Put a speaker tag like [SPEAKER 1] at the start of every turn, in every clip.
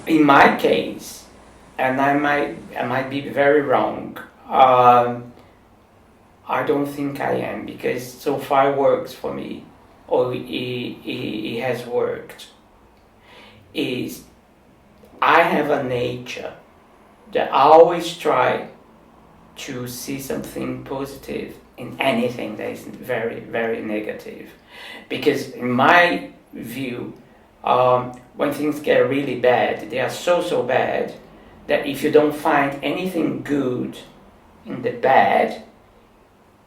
[SPEAKER 1] In my case, and I might be very wrong, I don't think I am, because so far it works for me, or it has worked, is I have a nature that I always try to see something positive in anything that is very, very negative. Because in my view, when things get really bad, they are so bad that if you don't find anything good in the bad,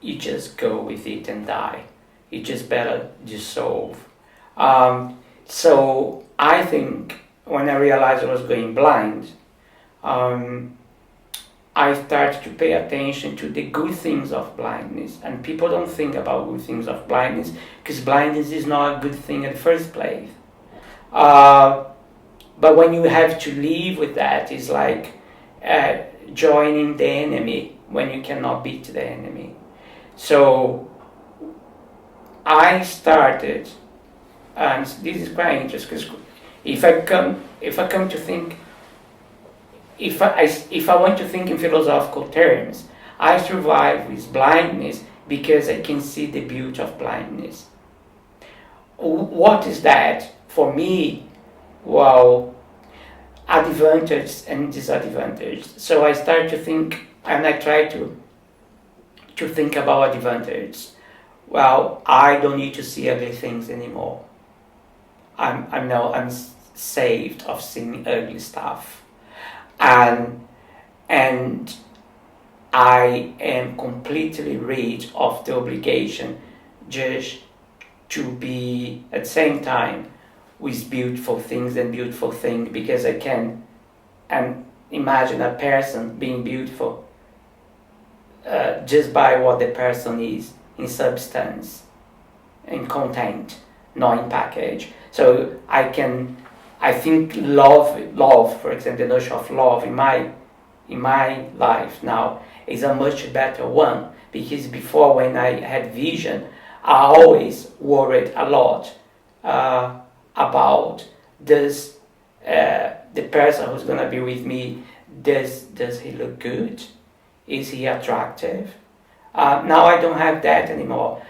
[SPEAKER 1] you just go with it and die. You just better dissolve. So I think when I realized I was going blind, I started to pay attention to the good things of blindness. And people don't think about good things of blindness because blindness is not a good thing in the first place. But when you have to live with that, it's like joining the enemy when you cannot beat the enemy. So I started, and this is quite interesting, because if I come to think, if I want to think in philosophical terms, I survive with blindness because I can see the beauty of blindness. What is that? For me, well, advantage and disadvantage. So I start to think, and I try to think about advantage. Well, I don't need to see ugly things anymore. I'm saved of seeing ugly stuff, and I am completely rid of the obligation just to be at the same time with beautiful things, because I can imagine a person being beautiful just by what the person is in substance, in content, not in package. So I think love, for example, the notion of love in my life now is a much better one, because before, when I had vision, I always worried a lot about does the person who's gonna be with me, does he look good? Is he attractive? Now I don't have that anymore.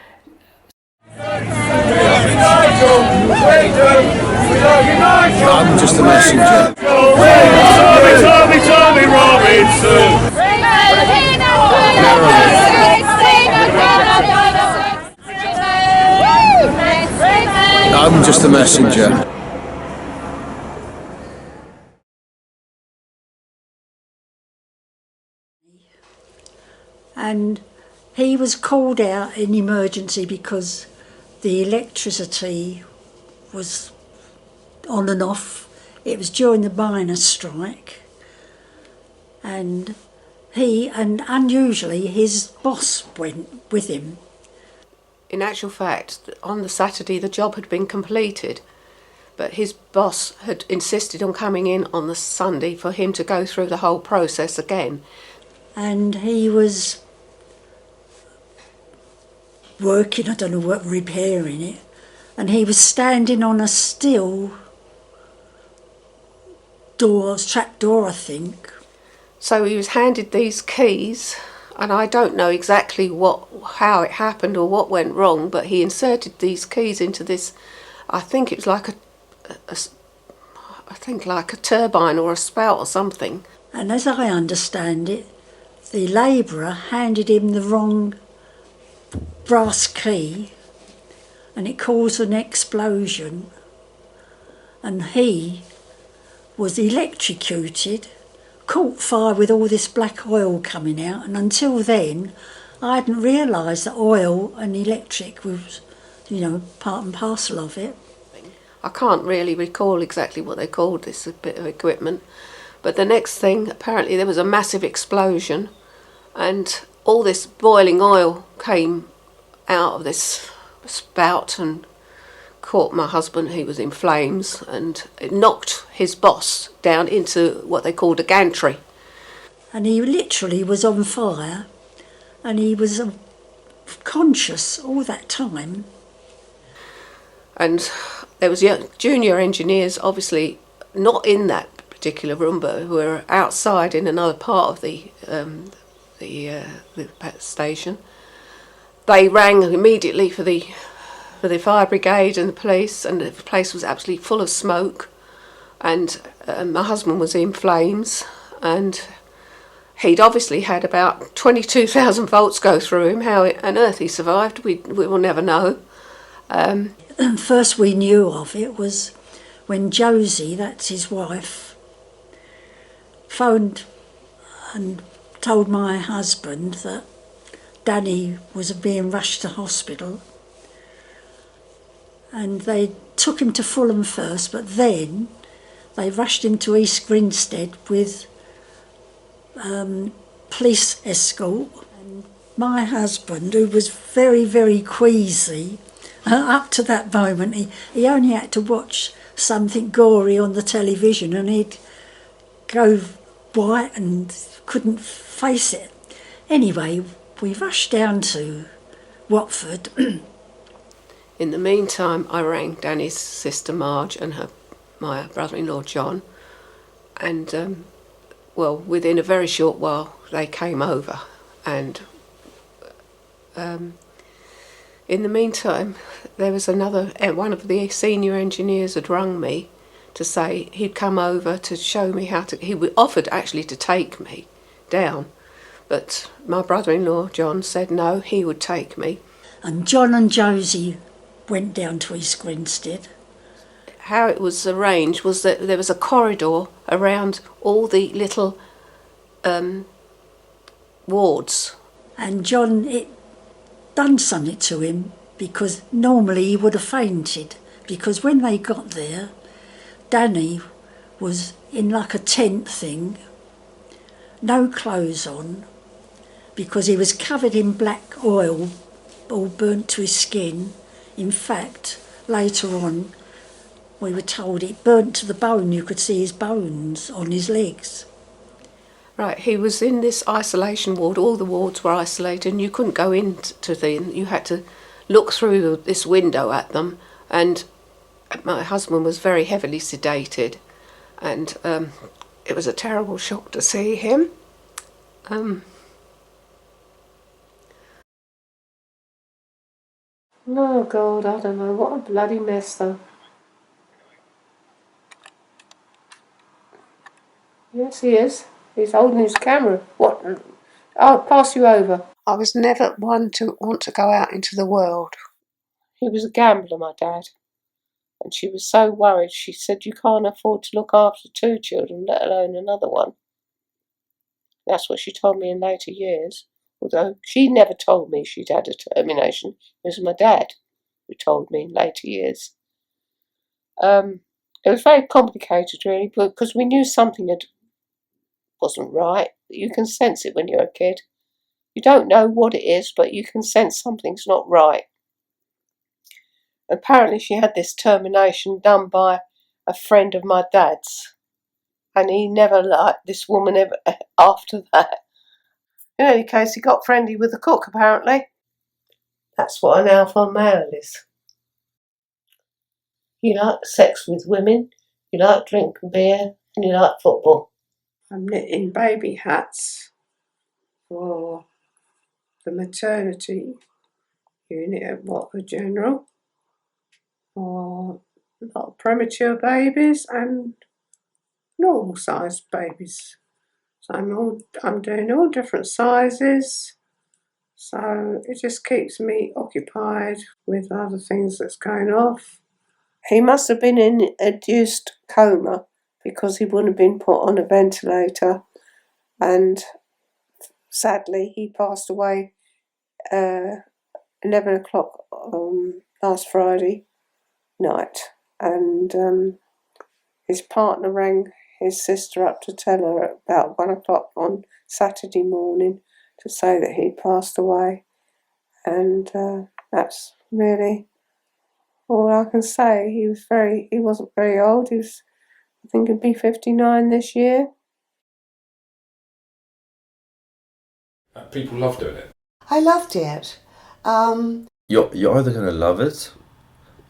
[SPEAKER 2] I'm just a messenger.
[SPEAKER 3] Tommy Robinson.
[SPEAKER 2] I'm just a messenger.
[SPEAKER 4] And he was called out in emergency because the electricity was on and off. It was during the miners' strike, and unusually his boss went with him.
[SPEAKER 5] In actual fact, on the Saturday the job had been completed, but his boss had insisted on coming in on the Sunday for him to go through the whole process again.
[SPEAKER 4] And he was working, I don't know what, repairing it, and he was standing on a steel door, trap door, I think.
[SPEAKER 5] So he was handed these keys, and I don't know exactly how it happened or what went wrong, but he inserted these keys into this, I think it was like a turbine or a spout or something.
[SPEAKER 4] And as I understand it, the labourer handed him the wrong brass key, and it caused an explosion, and he was electrocuted, caught fire with all this black oil coming out, and until then I hadn't realised that oil and electric was, part and parcel of it.
[SPEAKER 5] I can't really recall exactly what they called this bit of equipment, but the next thing, apparently there was a massive explosion, and all this boiling oil came out of this spout and caught my husband, who was in flames, and it knocked his boss down into what they called a gantry.
[SPEAKER 4] And he literally was on fire, and he was conscious all that time.
[SPEAKER 5] And there was junior engineers obviously not in that particular room, but we were outside in another part of the station. They rang immediately for the fire brigade and the police, and the place was absolutely full of smoke. And my husband was in flames, and he'd obviously had about 22,000 volts go through him. How on earth he survived, we will never know.
[SPEAKER 4] First we knew of it was when Josie, that's his wife, phoned and told my husband that Danny was being rushed to hospital, and they took him to Fulham first, but then they rushed him to East Grinstead with police escort. And my husband, who was very, very queasy, up to that moment, he only had to watch something gory on the television and he'd go white and couldn't face it. Anyway, we rushed down to Watford.
[SPEAKER 5] In the meantime, I rang Danny's sister Marge and my brother-in-law John, and within a very short while they came over, and in the meantime there was one of the senior engineers had rung me to say he'd come over to show me he offered actually to take me down, but my brother-in-law John said no, he would take me.
[SPEAKER 4] And John and Josie went down to East Grinstead.
[SPEAKER 5] How it was arranged was that there was a corridor around all the little wards.
[SPEAKER 4] And John, it done something to him, because normally he would have fainted, because when they got there, Danny was in like a tent thing, no clothes on, because he was covered in black oil, all burnt to his skin. In fact, later on, we were told it burnt to the bone. You could see his bones on his legs.
[SPEAKER 5] Right, he was in this isolation ward. All the wards were isolated and you couldn't go into them. You had to look through this window at them. And my husband was very heavily sedated. And it was a terrible shock to see him. Oh, God, I don't know. What a bloody mess, though. Yes, he is. He's holding his camera. What? I'll pass you over. I was never one to want to go out into the world. He was a gambler, my dad. And she was so worried. She said, you can't afford to look after 2 children, let alone another one. That's what she told me in later years. Although she never told me she'd had a termination. It was my dad who told me in later years. It was very complicated, really, because we knew something wasn't right. You can sense it when you're a kid. You don't know what it is, but you can sense something's not right. Apparently she had this termination done by a friend of my dad's, and he never liked this woman ever after that. In any case, he got friendly with the cook, apparently. That's what an alpha male is. You like sex with women, you like drinking beer, and you like football.
[SPEAKER 6] I'm knitting baby hats for the maternity unit at Watford General for a lot of premature babies and normal sized babies. So I'm doing all different sizes, so it just keeps me occupied with other things that's going off.
[SPEAKER 5] He must have been in induced coma because he wouldn't have been put on a ventilator, and sadly he passed away 11 o'clock last Friday night, and his partner rang his sister up to tell her at about 1 o'clock on Saturday morning to say that he'd passed away, and that's really all I can say. He wasn't very old. I think he'd be 59 this year.
[SPEAKER 3] People love doing it.
[SPEAKER 7] I loved it.
[SPEAKER 8] You're either going to love it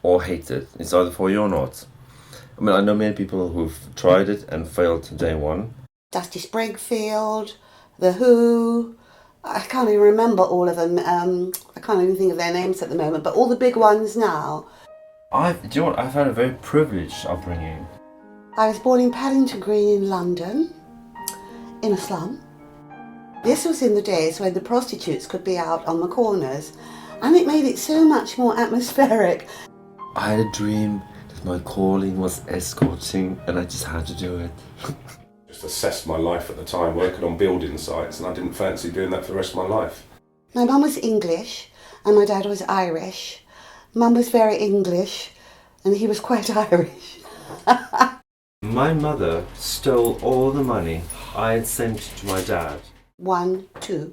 [SPEAKER 8] or hate it. It's either for you or not.
[SPEAKER 7] I mean, I know many people who've tried it and failed to day one.
[SPEAKER 8] Dusty Springfield, The Who. I can't even remember all of them. I can't even think of their names at the moment, but all the big ones now.
[SPEAKER 7] Do you know what? I've had a very privileged upbringing.
[SPEAKER 8] I was born in Paddington Green in London, in a slum. This was in the days when the prostitutes could be out on the corners, and it made it so much more atmospheric.
[SPEAKER 7] I had a dream that my calling was escorting, and I just had to do it.
[SPEAKER 3] Just assessed my life at the time, working on building sites, and I didn't fancy doing that for the rest of my life.
[SPEAKER 8] My mum was English, and my dad was Irish. Mum was very English, and he was quite Irish.
[SPEAKER 7] My mother stole all the money I had sent to my dad.
[SPEAKER 8] 1, 2,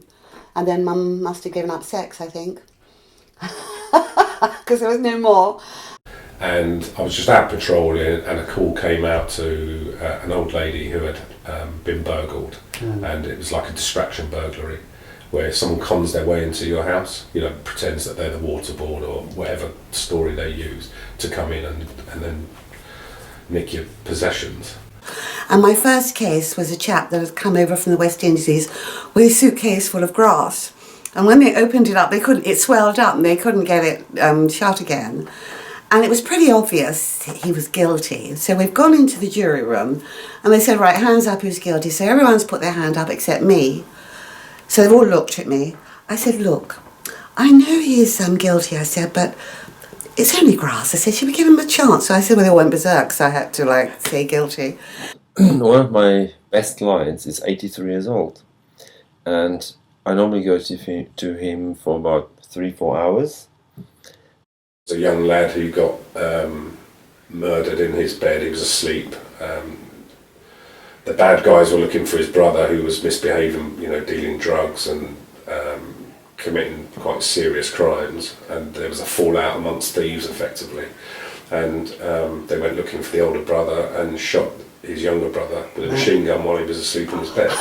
[SPEAKER 8] and then Mum must have given up sex, I think, because there was no more.
[SPEAKER 3] And I was just out patrolling, and a call came out to an old lady who had been burgled, and it was like a distraction burglary, where someone cons their way into your house, you know, pretends that they're the water board or whatever story they use to come in and then nick your possessions.
[SPEAKER 8] And my first case was a chap that had come over from the West Indies with a suitcase full of grass. And when they opened it up, it swelled up and they couldn't get it shut again. And it was pretty obvious he was guilty. So we've gone into the jury room and they said, right, hands up, who's guilty? So everyone's put their hand up except me. So they've all looked at me. I said, look, I know he is guilty, I said, but it's only grass. I said, should we give him a chance? So I said, well, they went berserk, so I had to say guilty.
[SPEAKER 7] One of my best clients is 83 years old, and I normally go to him for about 3-4 hours.
[SPEAKER 3] There's a young lad who got murdered in his bed. He was asleep. The bad guys were looking for his brother, who was misbehaving, you know, dealing drugs and committing quite serious crimes. And there was a fallout amongst thieves, effectively. And they went looking for the older brother and shot his younger brother with a machine gun while he was asleep in his bed.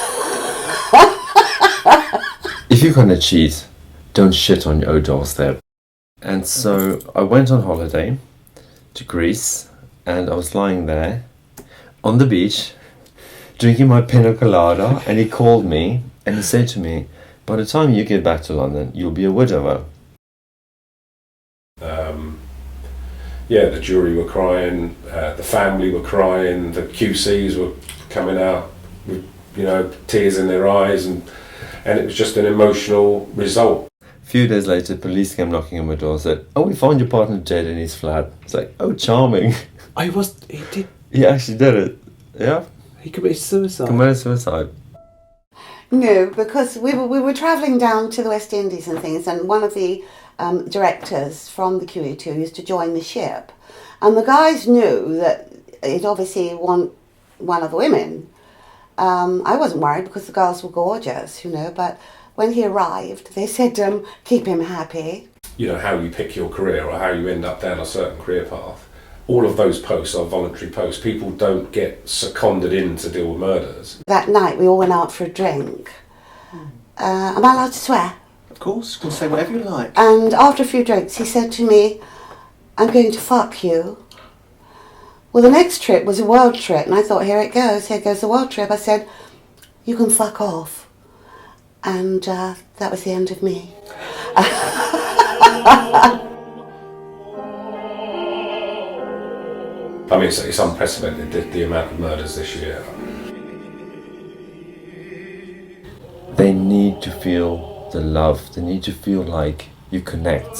[SPEAKER 7] If you're gonna cheat, don't shit on your own doorstep. And so I went on holiday to Greece, and I was lying there on the beach drinking my pina colada, and he called me and he said to me, by the time you get back to London, you'll be a widower.
[SPEAKER 3] Yeah, the jury were crying, the family were crying, the QCs were coming out with, you know, tears in their eyes, and it was just an emotional result.
[SPEAKER 7] A few days later, police came knocking on my door and said, oh, we found your partner dead in his flat. It's like, oh, charming.
[SPEAKER 9] He did.
[SPEAKER 7] He actually did it. Yeah.
[SPEAKER 9] He committed suicide.
[SPEAKER 7] Committed suicide.
[SPEAKER 8] No, because we were travelling down to the West Indies and things, and one of the directors from the QE2 used to join the ship, and the guys knew that it obviously one of the women. I wasn't worried because the girls were gorgeous, you know, but when he arrived, they said, keep him happy.
[SPEAKER 3] You know, how you pick your career or how you end up down a certain career path. All of those posts are voluntary posts. People don't get seconded in to deal with murders.
[SPEAKER 8] That night we all went out for a drink. Am I allowed to swear?
[SPEAKER 9] Of course, you can say whatever you like.
[SPEAKER 8] And after a few drinks he said to me, I'm going to fuck you. Well, the next trip was a world trip, and I thought, here goes the world trip. I said, you can fuck off. And that was the end of me.
[SPEAKER 3] I mean, it's unprecedented, the amount of murders this year.
[SPEAKER 7] They need to feel the love. They need to feel like you connect.